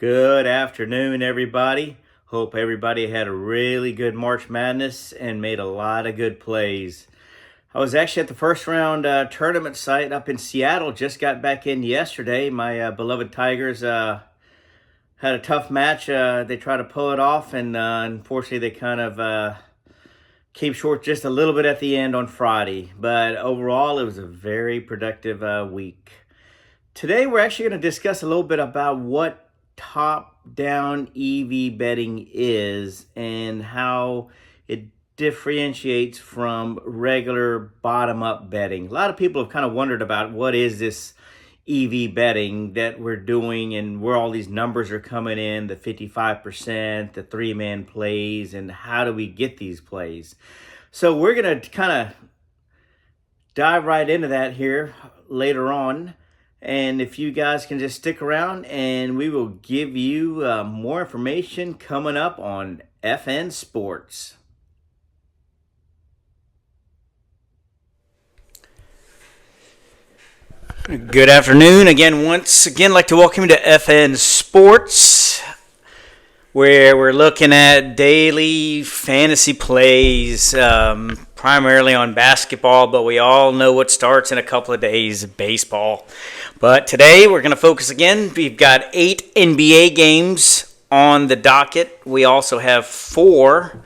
Good afternoon, everybody. Hope everybody had a really good March Madness and made a lot of good plays. I was actually at the first round tournament site up in Seattle. Just got back in yesterday. My beloved Tigers had a tough match. They tried to pull it off, and unfortunately, they kind of came short just a little bit at the end on Friday. But overall, it was a very productive week. Today, we're actually going to discuss a little bit about what top-down EV betting is and how it differentiates from regular bottom-up betting. A lot of people have kind of wondered about what is this EV betting that we're doing and where all these numbers are coming in, the 55%, the three-man plays, and how do we get these plays. So we're going to kind of dive right into that here later on. And if you guys can just stick around, and we will give you more information coming up on FN Sports. Good afternoon. Once again, I'd like to welcome you to FN Sports, where we're looking at daily fantasy plays, primarily on basketball, but we all know what starts in a couple of days, baseball. But today we're going to focus again. We've got 8 NBA games on the docket. We also have 4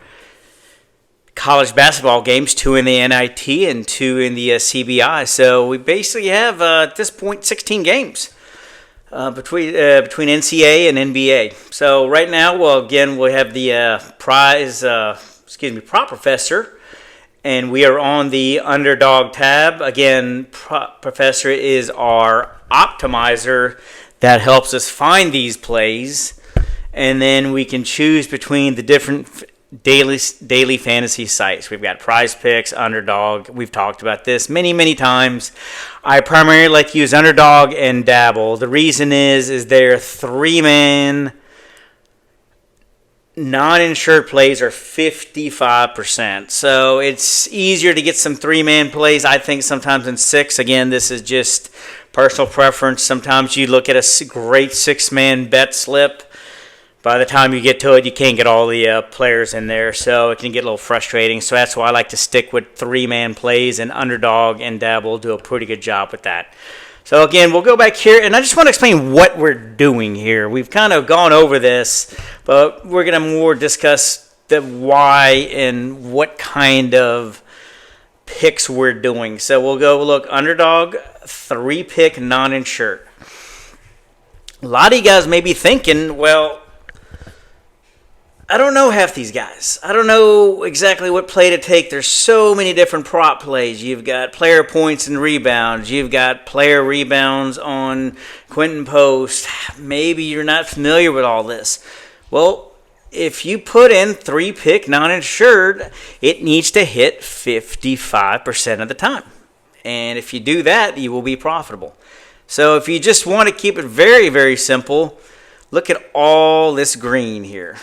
college basketball games, 2 in the NIT and 2 in the CBI. So we basically have, at this point, 16 games between NCAA and NBA. So right now, we have the prop professor, and we are on the Underdog tab. Again, Professor is our optimizer that helps us find these plays, and then we can choose between the different daily fantasy sites. We've got Prize Picks, Underdog. We've talked about this many times. I primarily like to use Underdog and Dabble. The reason is their 3-man non-insured plays are 55%. So it's easier to get some 3-man plays, I think, sometimes in 6. Again, this is just personal preference. Sometimes you look at a great 6-man bet slip. By the time you get to it, you can't get all the players in there, so it can get a little frustrating. So that's why I like to stick with 3-man plays, and Underdog and Dabble do a pretty good job with that. So again, we'll go back here, and I just want to explain what we're doing here. We've kind of gone over this, but we're going to more discuss the why and what kind of picks we're doing. So we'll go look Underdog 3-pick non-insured. A lot of you guys may be thinking, well, I don't know half these guys. I don't know exactly what play to take. There's so many different prop plays. You've got player points and rebounds. You've got player rebounds on Quentin Post. Maybe you're not familiar with all this. Well, if you put in 3-pick non-insured, it needs to hit 55% of the time. And if you do that, you will be profitable. So if you just want to keep it very, very simple, look at all this green here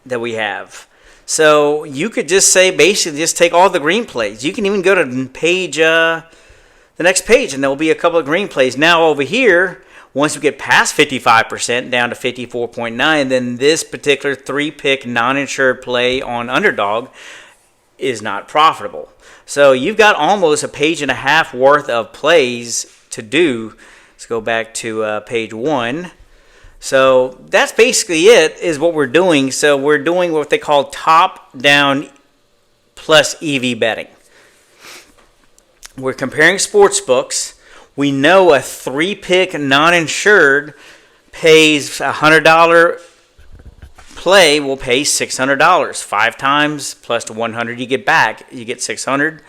that we have. So you could just say, basically, just take all the green plays. You can even go to the next page, and there will be a couple of green plays. Now over here, once we get past 55%, down to 54.9, then this particular 3-pick non-insured play on Underdog is not profitable. So you've got almost a page and a half worth of plays to do. Let's go back to page 1. So that's basically it, is what we're doing. So we're doing what they call top-down plus EV betting. We're comparing sports books. We know a 3-pick non-insured pays $100 play will pay $600. 5 times plus the 100 you get back, you get 600.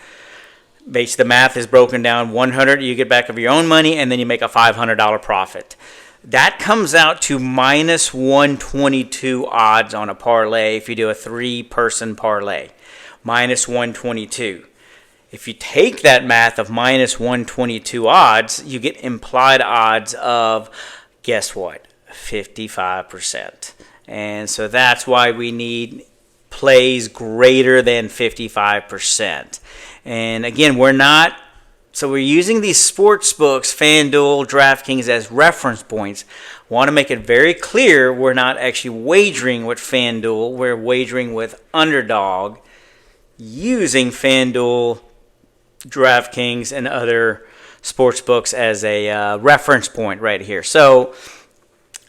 Basically, the math is broken down. 100 you get back of your own money, and then you make a $500 profit. That comes out to minus 122 odds on a parlay if you do a 3-person parlay. Minus 122. If you take that math of minus 122 odds, you get implied odds of, guess what, 55%. And so that's why we need plays greater than 55%. And again, we're not So we're using these sports books, FanDuel, DraftKings, as reference points. Want to make it very clear we're not actually wagering with FanDuel. We're wagering with Underdog using FanDuel, DraftKings, and other sports books as a reference point right here. So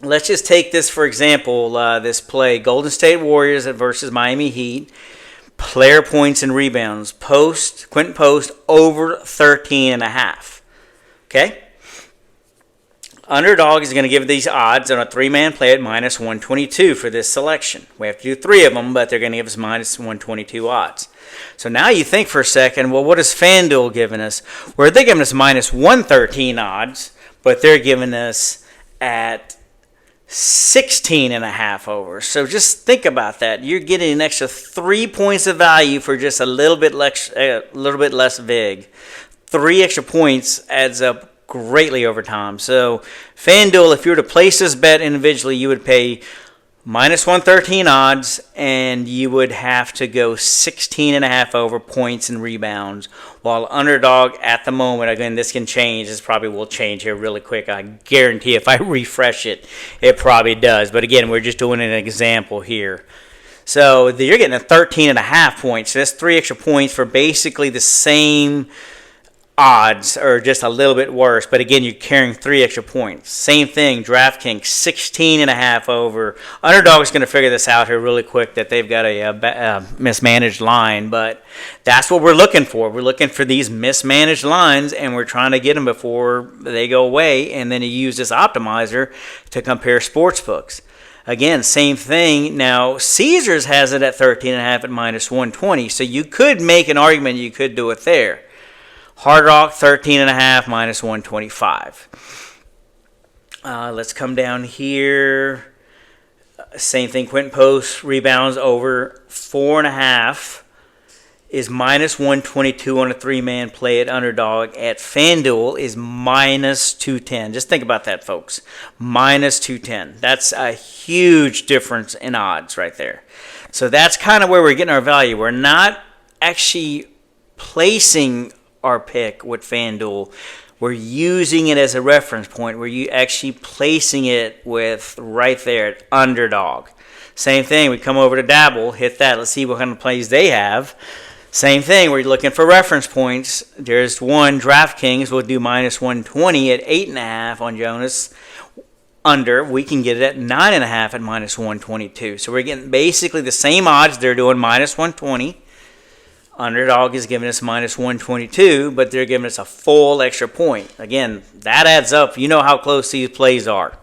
let's just take this, for example, this play, Golden State Warriors versus Miami Heat. Player points and rebounds. Quentin Post over 13.5. Okay? Underdog is going to give these odds on a three-man play at minus 122 for this selection. We have to do three of them, but they're going to give us minus 122 odds. So now you think for a second, well, what is FanDuel giving us? Well, they're giving us minus 113 odds, but they're giving us at 16.5 over. So just think about that. You're getting an extra 3 points of value for just a little bit less vig. 3 extra points adds up greatly over time. So FanDuel, if you were to place this bet individually, you would pay minus 113 odds, and you would have to go 16.5 over points and rebounds. While Underdog at the moment, again, this can change. This probably will change here really quick. I guarantee if I refresh it, it probably does. But again, we're just doing an example here. So you're getting a 13.5 points. So that's 3 extra points for basically the same odds, or just a little bit worse, but again, you're carrying 3 extra points. Same thing, DraftKings 16.5 over. Underdog's going to figure this out here really quick that they've got a mismanaged line, but that's what we're looking for. We're looking for these mismanaged lines, and we're trying to get them before they go away, and then you use this optimizer to compare sports books. Again, same thing. Now, Caesars has it at 13.5 at minus 120, so you could make an argument you could do it there. Hard Rock 13.5 minus 125. Let's come down here. Same thing. Quentin Post rebounds over 4.5 is minus 122 on a 3-man play at Underdog. At FanDuel is minus 210. Just think about that, folks. Minus 210. That's a huge difference in odds right there. So that's kind of where we're getting our value. We're not actually placing our pick with FanDuel. We're using it as a reference point. We're actually placing it with right there at Underdog. Same thing. We come over to Dabble, hit that. Let's see what kind of plays they have. Same thing. We're looking for reference points. There's one. DraftKings will do minus 120 at 8.5 on Jonas. Under, we can get it at 9.5 at minus 122. So we're getting basically the same odds. They're doing minus 120. Underdog is giving us minus 122, but they're giving us a full extra point. Again, that adds up. You know how close these plays are.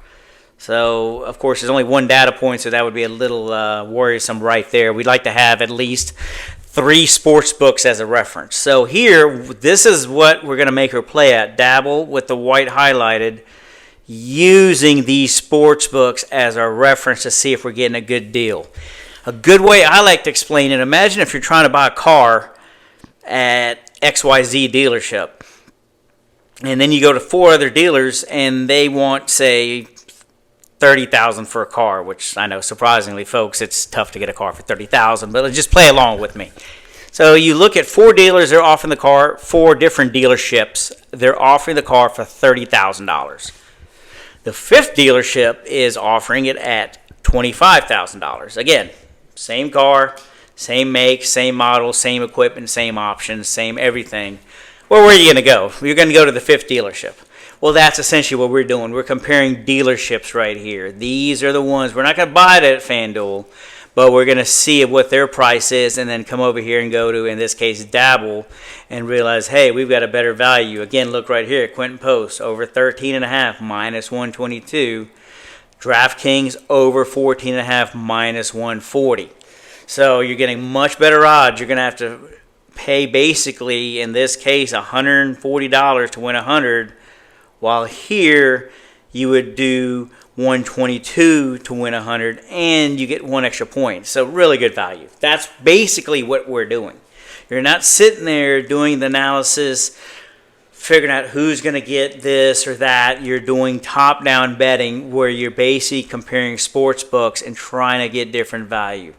So, of course, there's only one data point, so that would be a little worrisome right there. We'd like to have at least 3 sports books as a reference. So here, this is what we're going to make her play at. Dabble with the white highlighted, using these sports books as our reference to see if we're getting a good deal. A good way I like to explain it, imagine if you're trying to buy a car at XYZ dealership, and then you go to 4 other dealers and they want, say, $30,000 for a car, which I know, surprisingly, folks, it's tough to get a car for $30,000, but just play along with me. So you look at 4 dealers, they're offering the car, 4 different dealerships, they're offering the car for $30,000. The 5th dealership is offering it at $25,000. Again, same car, same make, same model, same equipment, same options, same everything. Well, where are you going to go? You're going to go to the 5th dealership. Well, that's essentially what we're doing. We're comparing dealerships right here. These are the ones. We're not going to buy it at FanDuel, but we're going to see what their price is and then come over here and go to, in this case, Dabble, and realize, hey, we've got a better value. Again, look right here. Quentin Post, over 13.5, minus 122. DraftKings over 14.5 minus 140. So you're getting much better odds. You're going to have to pay basically, in this case, $140 to win 100, while here you would do 122 to win 100, and you get 1 extra point. So really good value. That's basically what we're doing. You're not sitting there doing the analysis, figuring out who's going to get this or that. You're doing top-down betting where you're basically comparing sports books and trying to get different value.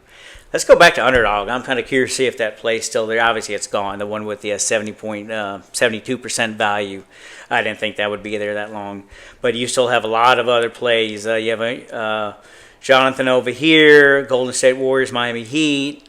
Let's go back to Underdog. I'm kind of curious to see if that play's still there. Obviously, it's gone. The one with the 72% value. I didn't think that would be there that long. But you still have a lot of other plays. You have Jonathan over here, Golden State Warriors, Miami Heat.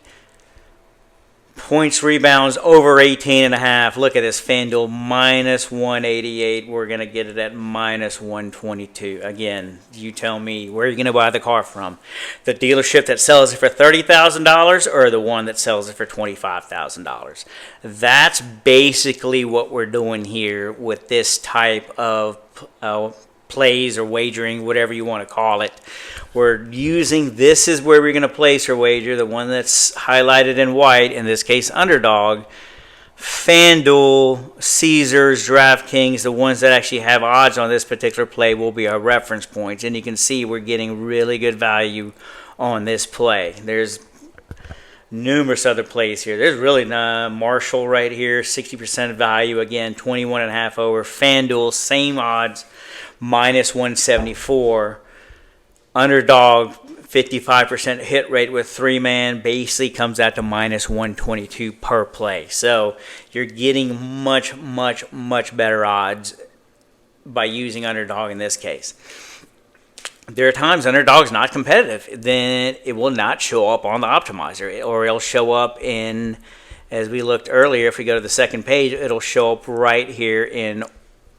Points, rebounds, over 18.5. Look at this, FanDuel, minus 188. We're going to get it at minus 122. Again, you tell me, where are you going to buy the car from? The dealership that sells it for $30,000 or the one that sells it for $25,000? That's basically what we're doing here with this type of plays or wagering, whatever you want to call it. We're using, this is where we're going to place our wager, the one that's highlighted in white, in this case Underdog, FanDuel, Caesars, DraftKings, the ones that actually have odds on this particular play will be our reference points. And you can see we're getting really good value on this play. There's numerous other plays here. There's really Marshall right here, 60% value, again, 21.5 over. FanDuel, same odds, minus 174. Underdog, 55% hit rate with 3-man, basically comes out to minus 122 per play. So you're getting much, much, much better odds by using Underdog in this case. There are times Underdog's not competitive, then it will not show up on the optimizer, or it'll show up in, as we looked earlier, if we go to the second page, it'll show up right here in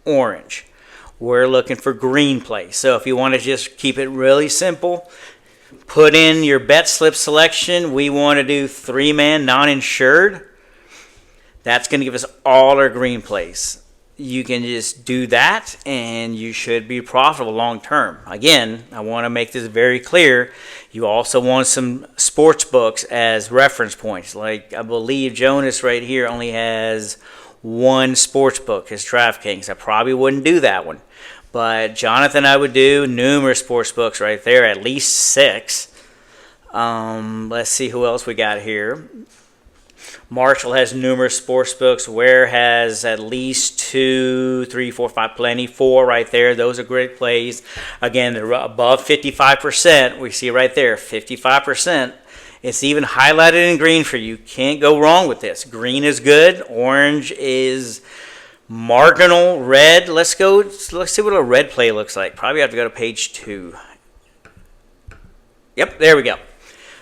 orange. We're looking for green plays. So if you want to just keep it really simple, put in your bet slip selection. We want to do 3-man non-insured. That's going to give us all our green plays. You can just do that and you should be profitable long term. Again, I want to make this very clear. You also want some sports books as reference points. Like I believe Jonas right here only has one sports book, his DraftKings. I probably wouldn't do that one. But Jonathan, I would do numerous sports books right there, at least 6. Let's see who else we got here. Marshall has numerous sports books. Ware has at least 2, 3, 4, 5, plenty. 4 right there. Those are great plays. Again, they're above 55%. We see right there, 55%. It's even highlighted in green for you. Can't go wrong with this. Green is good. Orange is marginal. Red. Let's see what a red play looks like. Probably have to go to page 2. Yep, there we go.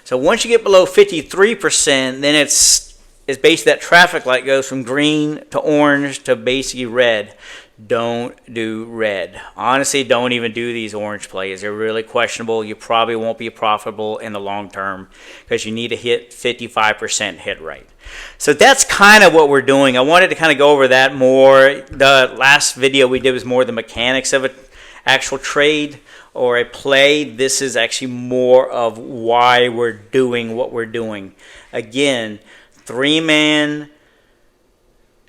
So once you get below 53%, then it's basically that traffic light goes from green to orange to basically red. Don't do red. Honestly, don't even do these orange plays. They're really questionable. You probably won't be profitable in the long term because you need to hit 55% hit rate. So that's kind of what we're doing. I wanted to kind of go over that more. The last video we did was more the mechanics of an actual trade or a play. This is actually more of why we're doing what we're doing. Again, 3-man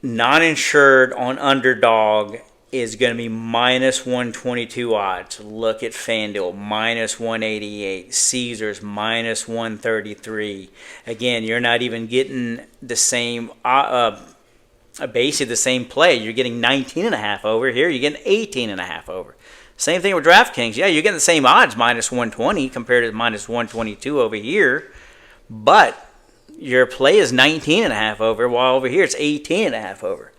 non-insured on Underdog is going to be minus 122 odds. Look at FanDuel, minus 188. Caesars, minus 133. Again, you're not even getting the same, basically the same play. You're getting 19.5 over. Here, you're getting 18.5 over. Same thing with DraftKings. Yeah, you're getting the same odds, minus 120 compared to minus 122 over here. But your play is 19.5 over, while over here it's 18.5 over.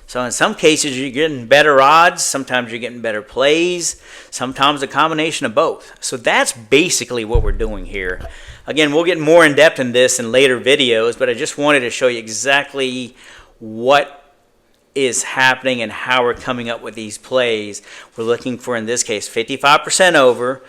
So in some cases you're getting better odds, sometimes you're getting better plays, sometimes a combination of both. So that's basically what we're doing here. Again, we'll get more in depth in this in later videos, but I just wanted to show you exactly what is happening and how we're coming up with these plays. We're looking for, in this case, 55% over,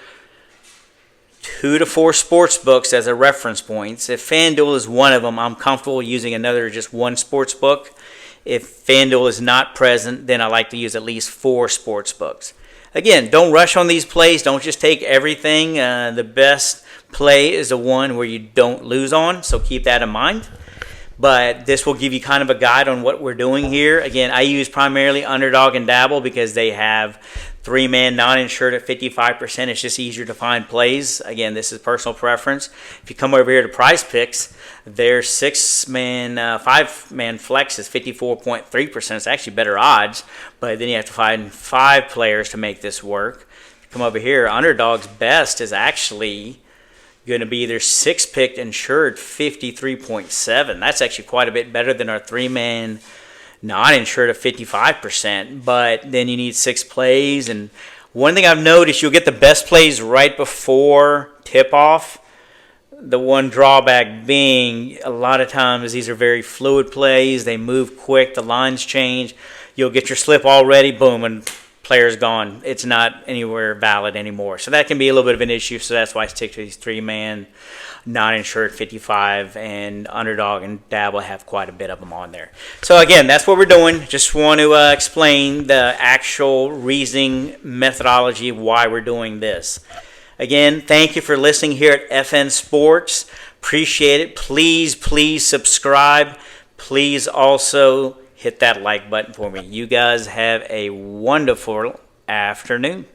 2 to 4 sports books as a reference points. If FanDuel is one of them, I'm comfortable using another just one sports book. If FanDuel is not present, then I like to use at least 4 sports books. Again, don't rush on these plays. Don't just take everything. The best play is the one where you don't lose on, so keep that in mind. But this will give you kind of a guide on what we're doing here. Again, I use primarily Underdog and Dabble because they have 3-man non-insured at 55%. It's just easier to find plays. Again, this is personal preference. If you come over here to Prize Picks, their 6-man, 5-man flex is 54.3%. It's actually better odds, but then you have to find 5 players to make this work. If you come over here, Underdog's best is actually going to be either 6-picked insured 53.7. That's actually quite a bit better than our 3-man non-insured of 55%. But then you need 6 plays. And one thing I've noticed, you'll get the best plays right before tip-off. The one drawback being a lot of times these are very fluid plays. They move quick. The lines change. You'll get your slip already, boom, and player's gone. It's not anywhere valid anymore. So that can be a little bit of an issue. So that's why I stick to these 3-man non-insured 55, and Underdog and Dabble have quite a bit of them on there. So again, that's what we're doing. Just want to explain the actual reasoning methodology of why we're doing this. Again, thank you for listening here at FN Sports. Appreciate it. Please subscribe. Please also hit that like button for me. You guys have a wonderful afternoon.